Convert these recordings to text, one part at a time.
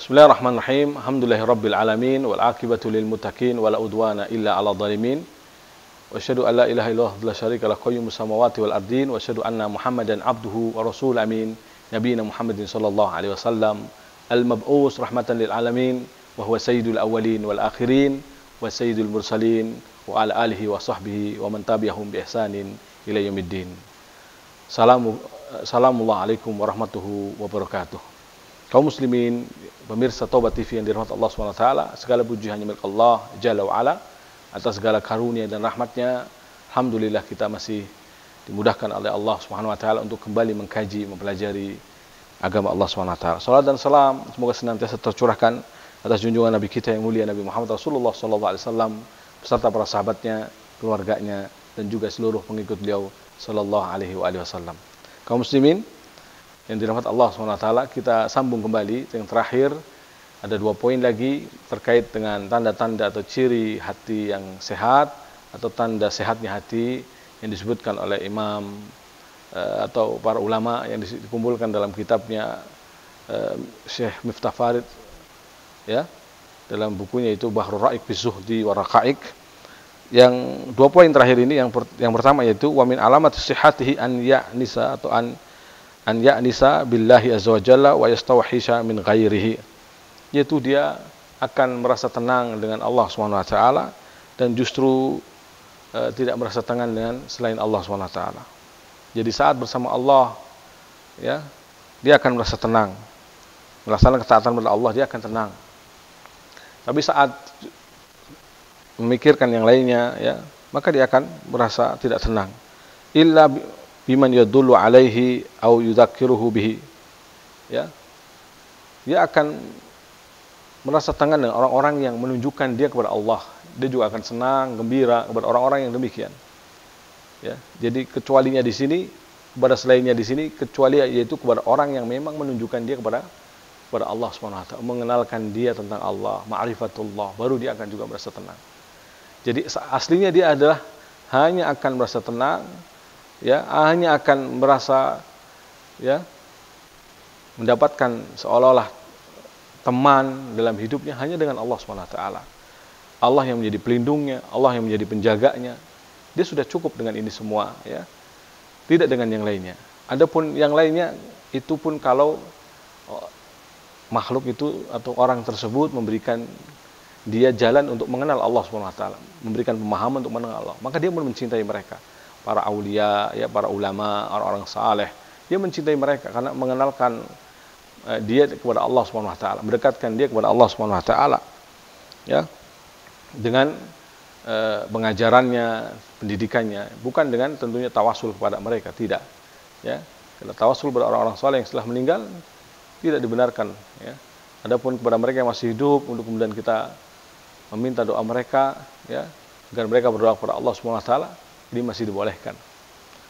Bismillahirrahmanirrahim. Alhamdulillahirabbil alamin wal aqibatu lil muttaqin wala udwana illa 'alal zalimin. Wa asyhadu an la ilaha illallah la syarika lahu qayyumus samawati wal ardin wa asyhadu anna Muhammadan abduhu wa rasul amin. Nabiyina Muhammadin sallallahu alaihi wasallam al-mab'us rahmatan lil alamin wa huwa sayyidul awwalin wal akhirin wa sayyidul mursalin wa ala alihi wa sahbihi wa man tabi'ahum bi ihsanin ila yaumiddin. Assalamualaikum warahmatullahi wabarakatuh. Kaum muslimin, pemirsa Tobat TV yang dirahmati Allah SWT, segala puji hanya milik Allah Jalla wa'ala atas segala karunia dan rahmatnya. Alhamdulillah kita masih dimudahkan oleh Allah SWT untuk kembali mengkaji, mempelajari agama Allah SWT. Salat dan salam semoga senantiasa tercurahkan atas junjungan Nabi kita yang mulia Nabi Muhammad Rasulullah SAW beserta para sahabatnya, keluarganya, dan juga seluruh pengikut beliau Sallallahu Alaihi Wasallam. Kaum muslimin yang dirahmati Allah SWT, kita sambung kembali. Yang terakhir ada 2 poin lagi terkait dengan tanda-tanda atau ciri hati yang sehat atau tanda sehatnya hati yang disebutkan oleh imam atau para ulama yang dikumpulkan dalam kitabnya Syekh Miftah Farid ya, dalam bukunya itu Bahrul Ra'iq fi Zuhdi wa Raqa'iq. Yang 2 poin terakhir ini, yang pertama yaitu wa min alamat sihhatihi an ya'nisa atau an ya'nisa billahi azza wa jalla wa yastawhisha min ghairihi, yaitu dia akan merasa tenang dengan Allah SWT dan justru tidak merasa tenang dengan selain Allah SWT. Jadi saat bersama Allah ya, dia akan merasa tenang, melaksanakan ketaatan kepada Allah, dia akan tenang. Tapi saat memikirkan yang lainnya ya, maka dia akan merasa tidak tenang. Illa biman yadullu alaihi au yudzakiruhu bihi. Ya. Dia akan merasa tenang dengan orang-orang yang menunjukkan dia kepada Allah. Dia juga akan senang, gembira kepada orang-orang yang demikian. Ya. Jadi kecualinya di sini, kepada selainnya di sini, kecuali yaitu kepada orang yang memang menunjukkan dia kepada Allah SWT, mengenalkan dia tentang Allah, ma'rifatullah, baru dia akan juga merasa tenang. Jadi aslinya dia adalah hanya akan merasa tenang ya, hanya akan merasa ya mendapatkan seolah-olah teman dalam hidupnya hanya dengan Allah SWT. Allah yang menjadi pelindungnya, Allah yang menjadi penjaganya. Dia sudah cukup dengan ini semua ya. Tidak dengan yang lainnya. Adapun yang lainnya itu pun kalau makhluk itu atau orang tersebut memberikan dia jalan untuk mengenal Allah SWT, memberikan pemahaman untuk mengenal Allah, maka dia pun mencintai mereka. Para aulia, ya, para ulama, orang-orang saleh, dia mencintai mereka karena mengenalkan dia kepada Allah SWT, mendekatkan dia kepada Allah SWT, ya, dengan pengajarannya, pendidikannya, bukan dengan tentunya tawasul kepada mereka, tidak, ya. Kalau tawasul kepada orang-orang saleh yang setelah meninggal tidak dibenarkan, ya. Adapun kepada mereka yang masih hidup, untuk kemudian kita meminta doa mereka, ya, agar mereka berdoa kepada Allah SWT, ini masih dibolehkan.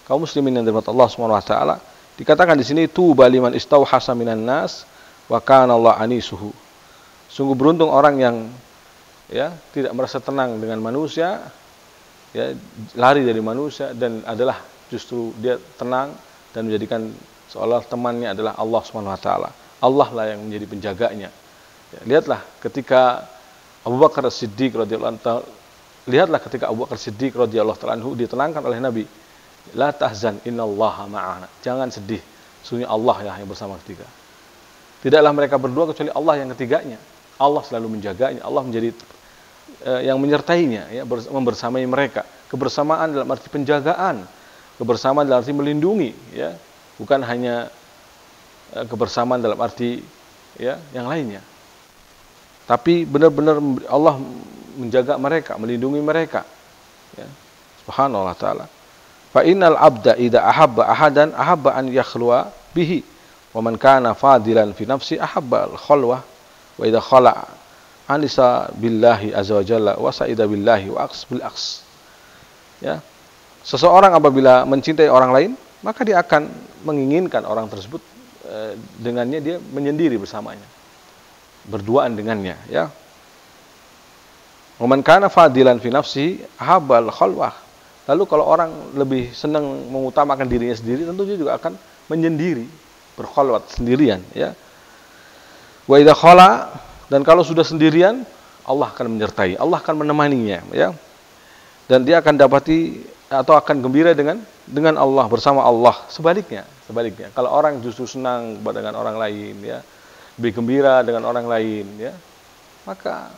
Kaum muslimin yang dirahmati Allah SWT, dikatakan di sini tuba liman istauhasa minan nas wa kana Allah anisuhu. Sungguh beruntung orang yang ya tidak merasa tenang dengan manusia, ya, lari dari manusia dan adalah justru dia tenang dan menjadikan seolah temannya adalah Allah SWT. Allah lah yang menjadi penjaganya. Ya, lihatlah ketika Abu Bakar As-Siddiq radhiyallahu anhu, lihatlah ketika Abu Bakar Siddiq radhiyallahu ta'ala anhu ditenangkan oleh Nabi, la tahzan innallaha ma'ana, jangan sedih, sesungguhnya Allah yang bersama kita. Tidaklah mereka berdua kecuali Allah yang ketiganya. Allah selalu menjaganya, Allah menjadi yang menyertainya, ya, membersamai mereka. Kebersamaan dalam arti penjagaan, kebersamaan dalam arti melindungi, ya, bukan hanya kebersamaan dalam arti ya yang lainnya. Tapi benar-benar Allah menjaga mereka, melindungi mereka. Ya. Subhanallah ta'ala. Fa innal abda idza ahabba ahadan ahabba an yakhluwa bihi. Wa man kana fadilan fi nafsi ahabba al-khalwah. Wa idza khala anisa billahi azza wa jalla wa sa'ida billahi wa aqs bil aqs. Ya. Seseorang apabila mencintai orang lain, maka dia akan menginginkan orang tersebut dengannya dia menyendiri bersamanya, berduaan dengannya, ya. Wa man kana fadilan fi nafsihi ahabbal khalwah. Lalu kalau orang lebih senang mengutamakan dirinya sendiri, tentu dia juga akan menyendiri, berkhalwat sendirian, ya. Wa idza khala, dan kalau sudah sendirian, Allah akan menyertai, Allah akan menemaninya, ya. Dan dia akan dapati atau akan gembira dengan Allah, bersama Allah. Sebaliknya, kalau orang justru senang dengan orang lain, ya, lebih gembira dengan orang lain, ya, maka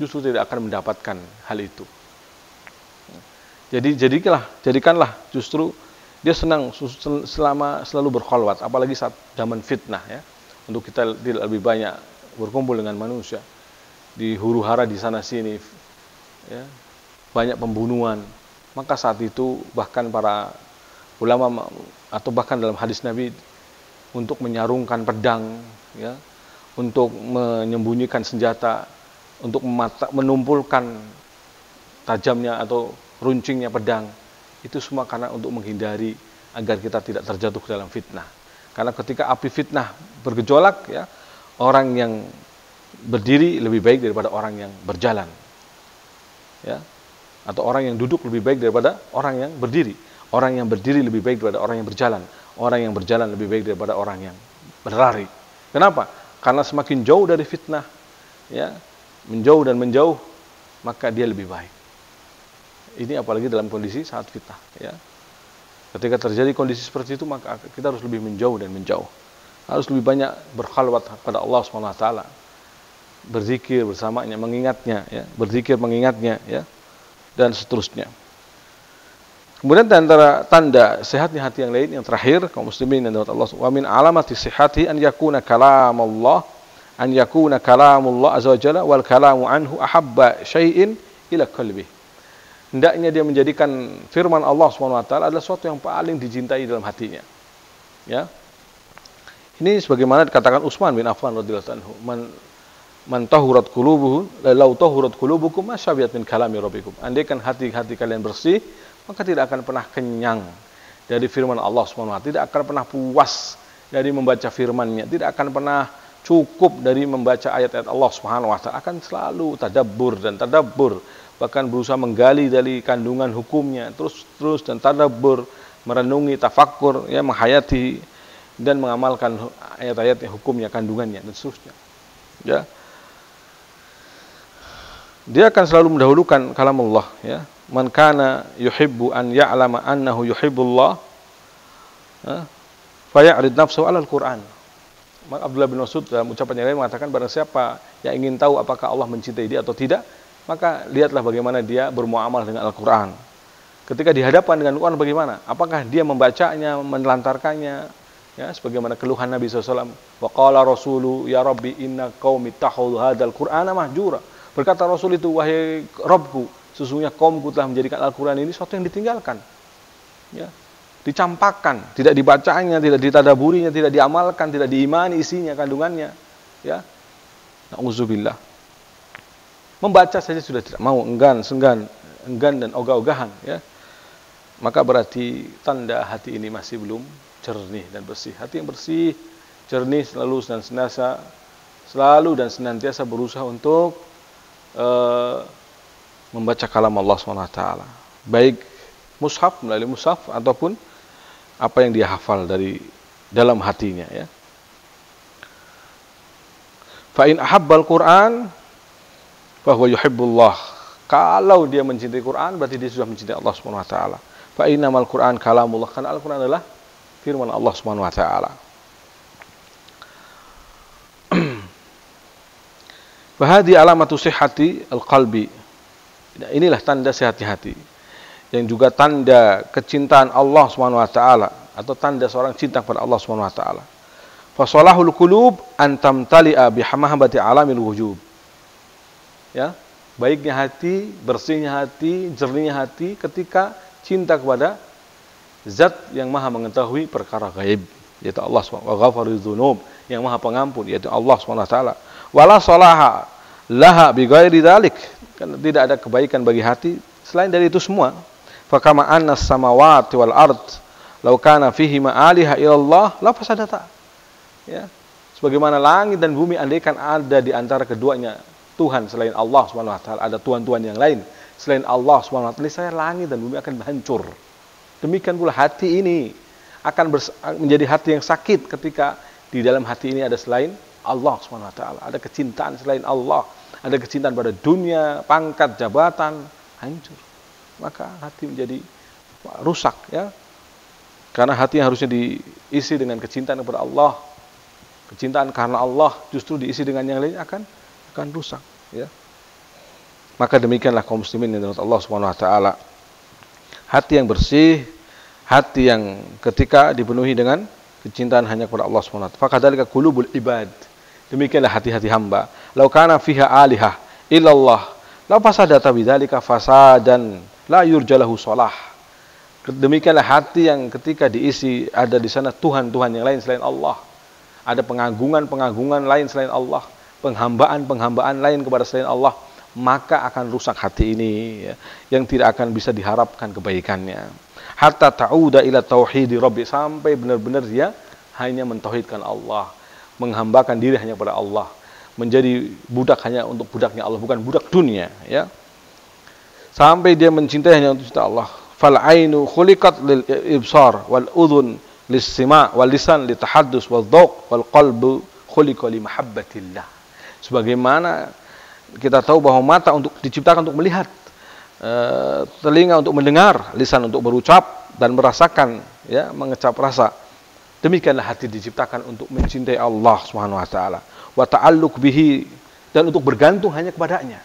justru tidak akan mendapatkan hal itu. Jadi jadikanlah justru dia senang selama selalu berkholwat, apalagi saat zaman fitnah, ya. Untuk kita tidak lebih banyak berkumpul dengan manusia di huru-hara di sana sini, ya, banyak pembunuhan. Maka saat itu bahkan para ulama atau bahkan dalam hadis Nabi untuk menyarungkan pedang, ya, untuk menyembunyikan senjata, untuk menumpulkan tajamnya atau runcingnya pedang, itu semua karena untuk menghindari agar kita tidak terjatuh ke dalam fitnah. Karena ketika api fitnah bergejolak, ya, orang yang berdiri lebih baik daripada orang yang berjalan, ya, atau orang yang duduk lebih baik daripada orang yang berdiri. Orang yang berdiri lebih baik daripada orang yang berjalan. Orang yang berjalan lebih baik daripada orang yang berlari. Kenapa? Karena semakin jauh dari fitnah, ya, menjauh, maka dia lebih baik. Ini apalagi dalam kondisi saat fitnah, ya. Ketika terjadi kondisi seperti itu, maka kita harus lebih menjauh. Harus lebih banyak berkhalwat pada Allah SWT, berzikir bersamanya, mengingatnya, ya, mengingatnya, ya, dan seterusnya. Kemudian antara tanda sehatnya hati yang lain, yang terakhir, kaum muslimin dan Allah, wa min alamati sihhati an yakuna kalamullah azza wa jalla wal kalamu anhu ahabba syai'in ila qalbi. Hendaknya dia menjadikan firman Allah SWT adalah sesuatu yang paling dicintai dalam hatinya, ya. Ini sebagaimana dikatakan Utsman bin Affan radhiyallahu anhu, man tahurat qulubuhum law tahurat qulubukum masyabihat min kalami rabbikum. Andaikan hati-hati kalian bersih, maka tidak akan pernah kenyang dari firman Allah SWT, tidak akan pernah puas dari membaca firman-Nya, tidak akan pernah cukup dari membaca ayat-ayat Allah SWT, akan selalu tadabbur, bahkan berusaha menggali dari kandungan hukumnya, terus dan tadabbur, merenungi, tafakkur, ya, menghayati dan mengamalkan ayat-ayatnya, hukumnya, kandungannya, dan seterusnya, ya. Dia akan selalu mendahulukan kalamullah, ya. Man kana yuhibbu an ya'lama annahu yuhibbullah, fa ya'rid nafsuhu 'alal Qur'an. Abdullah bin Mas'ud dalam ucapan yang lain mengatakan, barang siapa yang ingin tahu apakah Allah mencintai dia atau tidak, maka lihatlah bagaimana dia bermuamalah dengan Al-Quran. Ketika dihadapkan dengan Al-Quran bagaimana? Apakah dia membacanya, menelantarkannya, ya, sebagaimana keluhan Nabi SAW. Wa qala rasulu ya Rabbi inna qaumi ittakhadhu hadzal Qur'ana mahjura. Berkata Rasul itu, wahai Rabbku, sesungguhnya kaumku telah menjadikan Al-Quran ini sesuatu yang ditinggalkan, ya, dicampakkan, tidak dibacanya, tidak ditadaburinya, tidak diamalkan, tidak diimani isinya, kandungannya, ya. Na'udzubillah. Membaca saja sudah tidak mau, enggan dan ogah-ogahan, ya. Maka berarti tanda hati ini masih belum jernih dan bersih. Hati yang bersih, jernih, selalu dan senantiasa berusaha untuk membaca kalam Allah SWT, baik mushaf, melalui mushaf, ataupun apa yang dia hafal dari dalam hatinya, ya. Fa in ahabbal Qur'an fa huwa yuhibbullah. Kalau dia mencintai Quran, berarti dia sudah mencintai Allah Subhanahu wa taala. Fa innamal Qur'an kalamullah, karena Al-Qur'an adalah firman Allah Subhanahu wa taala. Fa hadhi alamatu sihhati al-qalbi. Inilah tanda sehatnya hati. Yang juga tanda kecintaan Allah Subhanahu wa taala, atau tanda seorang cinta kepada Allah Subhanahu wa taala. Fa salahul qulub an tamtali'a bi mahabbati alamil wujub. Ya, baiknya hati, bersihnya hati, jernihnya hati ketika cinta kepada Zat yang Maha mengetahui perkara gaib, yaitu Allah Subhanahu wa taala, yang Maha Pengampun, yaitu Allah Subhanahu wa taala. Wala salaha laha bi ghairi dzalik, karena tidak ada kebaikan bagi hati selain dari itu semua. Fa kama anna samawati wal ard law kana fihi ma aliha illallah la fasadata. Ya, sebagaimana langit dan bumi andaikan ada di antara keduanya Tuhan selain Allah Subhanahu wa taala, ada tuhan-tuhan yang lain selain Allah Subhanahu wa taala, saya langit dan bumi akan hancur. Demikian pula hati ini akan menjadi hati yang sakit ketika di dalam hati ini ada selain Allah Subhanahu wa taala, ada kecintaan selain Allah, ada kecintaan pada dunia, pangkat, jabatan, hancur. Maka hati menjadi rusak, ya. Karena hati yang harusnya diisi dengan kecintaan kepada Allah, kecintaan karena Allah, justru diisi dengan yang lain akan rusak, ya. Maka demikianlah kaum muslimin yang dirahmati Allah Subhanahu wa taala. Hati yang bersih, hati yang ketika dipenuhi dengan kecintaan hanya kepada Allah Subhanahu wa taala. Fakadzalika qulubul ibad. Demikianlah hati-hati hamba. Lau kana fiha alihah illallah, la fasadata bidzalika fasadan la yurjalahu shalah. Demikianlah hati yang ketika diisi ada di sana Tuhan-Tuhan yang lain selain Allah. Ada pengagungan-pengagungan lain selain Allah, penghambaan-penghambaan lain kepada selain Allah, maka akan rusak hati ini, ya, yang tidak akan bisa diharapkan kebaikannya. Hatta ta'uda ila tauhidi rabbi, sampai benar-benar dia hanya mentauhidkan Allah, menghambakan diri hanya kepada Allah, menjadi budak hanya untuk budaknya Allah, bukan budak dunia, ya. Sampai dia mencintai hanya untuk cinta Allah. Fal ainu khuliqat lil ibsar wal udhun lis sima' wal lisan litahaddus wal dhauq wal qalbu khuliqa li mahabbatillah. Sebagaimana kita tahu bahwa mata diciptakan untuk melihat, telinga untuk mendengar, lisan untuk berucap dan merasakan, ya, mengecap rasa. Demikianlah hati diciptakan untuk mencintai Allah Subhanahu wa taala, wa ta'alluq bihi, dan untuk bergantung hanya kepadanya.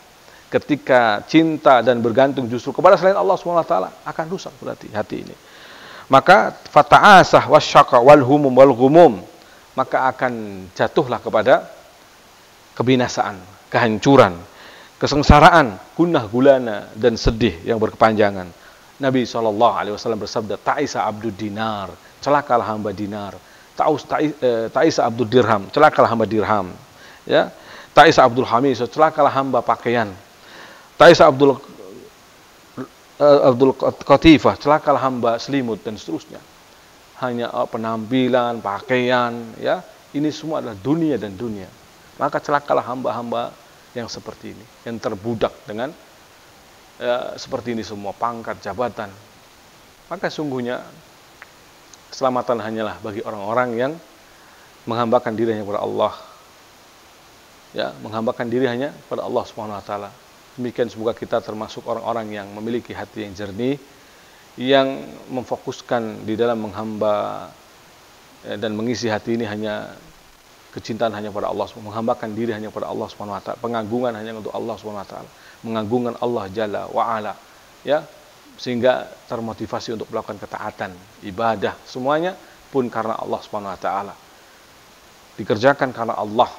Ketika cinta dan bergantung justru kepada selain Allah Subhanahu wa taala, akan rusak berarti hati ini. Maka fata'asah wasyaqa wal humum wal ghumum, maka akan jatuhlah kepada kebinasaan, kehancuran, kesengsaraan, gunah gulana dan sedih yang berkepanjangan. Nabi SAW bersabda, ta'isa abdud dinar, celakalah hamba dinar. Ta'isa abdud dirham, celakalah hamba dirham. Ya, ta'isa abdul hamis, celakalah hamba pakaian. Ta'isa abdul qatifah, celakalah hamba selimut, dan seterusnya. Hanya penampilan, pakaian, ya, ini semua adalah dunia dan dunia. Maka celakalah hamba-hamba yang seperti ini, yang terbudak dengan seperti ini semua, pangkat, jabatan. Maka sungguhnya keselamatan hanyalah bagi orang-orang yang menghambakan diri hanya kepada Allah, ya, menghambakan diri hanya kepada Allah Subhanahu wa taala. Demikian, semoga kita termasuk orang-orang yang memiliki hati yang jernih, yang memfokuskan di dalam menghamba dan mengisi hati ini hanya kecintaan hanya pada Allah, menghambakan diri hanya pada Allah Subhanahu wa taala, pengagungan hanya untuk Allah Subhanahu wa taala, mengagungkan Allah Jalla wa Ala, ya, sehingga termotivasi untuk melakukan ketaatan, ibadah, semuanya pun karena Allah Subhanahu wa taala. Dikerjakan karena Allah.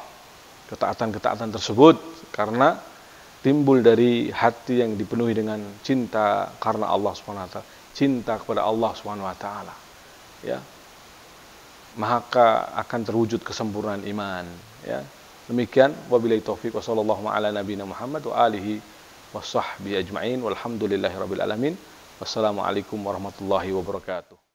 Ketaatan-ketaatan tersebut karena timbul dari hati yang dipenuhi dengan cinta karena Allah Subhanahu wa taala, cinta kepada Allah Subhanahu wa taala, ya. Maka akan terwujud kesempurnaan iman, ya. Demikian, wabillahi taufiq, wassallallahu ala nabiyina Muhammad wa alihi washabbihi ajma'in, walhamdulillahirabbil alamin. Wassalamualaikum warahmatullahi wabarakatuh.